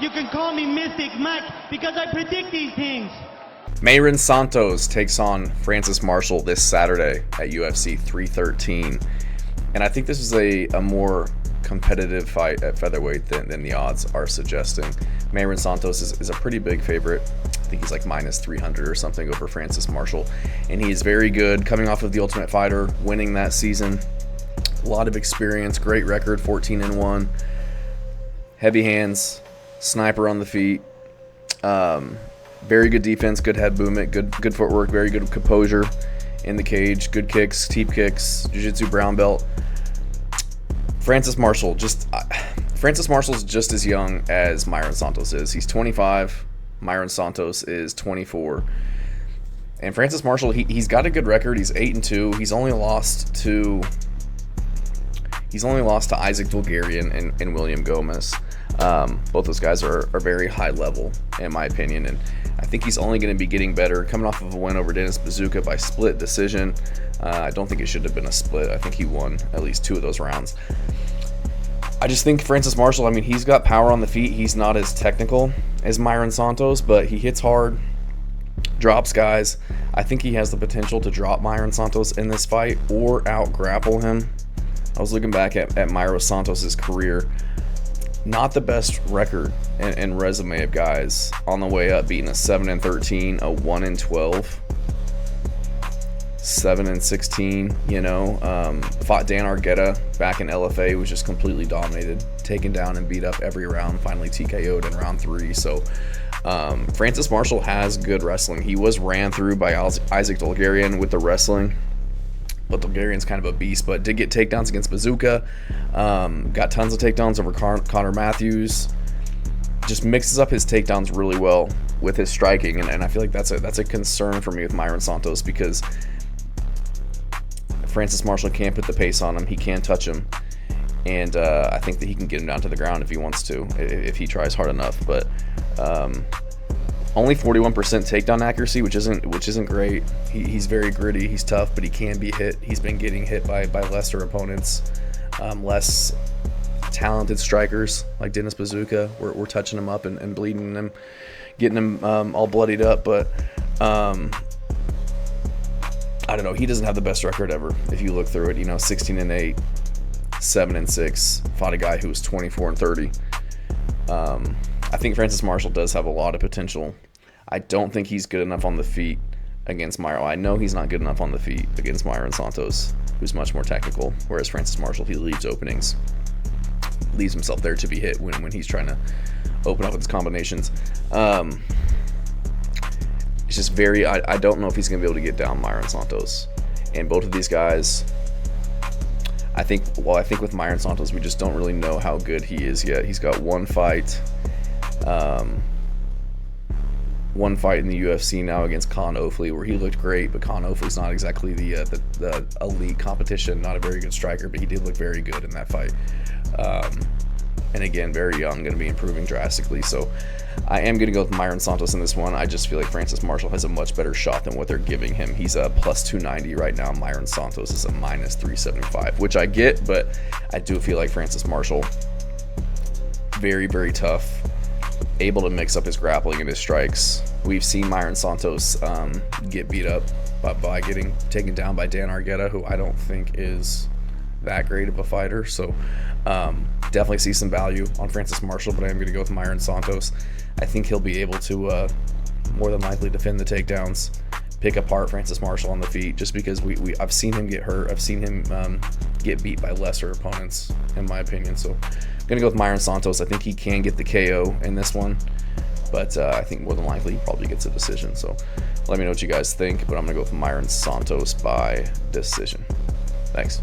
You can call me Mystic Mike because I predict these things. Mairon Santos takes on Francis Marshall this Saturday at UFC 313. And I think this is a more competitive fight at featherweight than the odds are suggesting. Mairon Santos is a pretty big favorite. I think he's like minus 300 or something over Francis Marshall. And he is very good, coming off of The Ultimate Fighter, winning that season. A lot of experience, great record, 14-1. Heavy hands, sniper on the feet. Very good defense, good head movement, good footwork, very good composure in the cage, good kicks, teep kicks, jiu-jitsu brown belt. Francis Marshall's just as young as Mairon Santos is. He's 25. Mairon Santos is 24. And Francis Marshall, he's got a good record. He's 8-2. He's only lost to Isaac Dulgarian and William Gomez. Both those guys are very high level, in my opinion, and I think he's only going to be getting better. Coming off of a win over Dennis Bazooka by split decision. I don't think it should have been a split. I think he won at least 2 of those rounds. I just think Francis Marshall, I mean, he's got power on the feet. He's not as technical as Mairon Santos, but he hits hard, drops guys. I think he has the potential to drop Mairon Santos in this fight or out-grapple him. I was looking back at Mairon Santos' career. Not the best record and resume of guys on the way up, beating a 7-13, a 1-12, 7-16. Fought Dan Argueta back in LFA, was just completely dominated, taken down and beat up every round. Finally TKO'd in round 3. So Francis Marshall has good wrestling. He was ran through by Isaac Dulgarian with the wrestling. But Dulgarian's kind of a beast, but did get takedowns against Bazooka. Got tons of takedowns over Connor Matthews. Just mixes up his takedowns really well with his striking, and I feel like that's a concern for me with Mairon Santos, because Francis Marshall can't put the pace on him. He can touch him, and I think that he can get him down to the ground if he wants to, if he tries hard enough. But only 41% takedown accuracy, which isn't great. He's very gritty. He's tough, but he can be hit. He's been getting hit by lesser opponents, less talented strikers like Dennis Bazooka. We're touching him up and bleeding him, getting him all bloodied up. But I don't know. He doesn't have the best record ever. If you look through it, 16-8, 7-6. Fought a guy who was 24-30. I think Francis Marshall does have a lot of potential. I don't think he's good enough on the feet against Mairon. I know he's not good enough on the feet against Mairon Santos, who's much more technical, whereas Francis Marshall, he leaves openings, leaves himself there to be hit when he's trying to open up his combinations. It's just I don't know if he's going to be able to get down Mairon Santos. And both of these guys, I think with Mairon Santos, we just don't really know how good he is yet. He's got one fight in the UFC now against Con Oakley, where he looked great, but Con Oakley's not exactly the elite competition, not a very good striker, but he did look very good in that fight. And again, very young, going to be improving drastically. So I am going to go with Mairon Santos in this one. I just feel like Francis Marshall has a much better shot than what they're giving him. He's a plus 290 right now. Mairon Santos is a minus 375, which I get, but I do feel like Francis Marshall, very, very tough, able to mix up his grappling and his strikes. We've seen Mairon Santos get beat up by getting taken down by Dan Argueta, who I don't think is that great of a fighter. So definitely see some value on Francis Marshall, but I am going to go with Mairon Santos. I think he'll be able to more than likely defend the takedowns, pick apart Francis Marshall on the feet, just because I've seen him get hurt. I've seen him get beat by lesser opponents, in my opinion. So I'm going to go with Mairon Santos. I think he can get the KO in this one, but I think more than likely he probably gets a decision. So let me know what you guys think, but I'm going to go with Mairon Santos by decision. Thanks.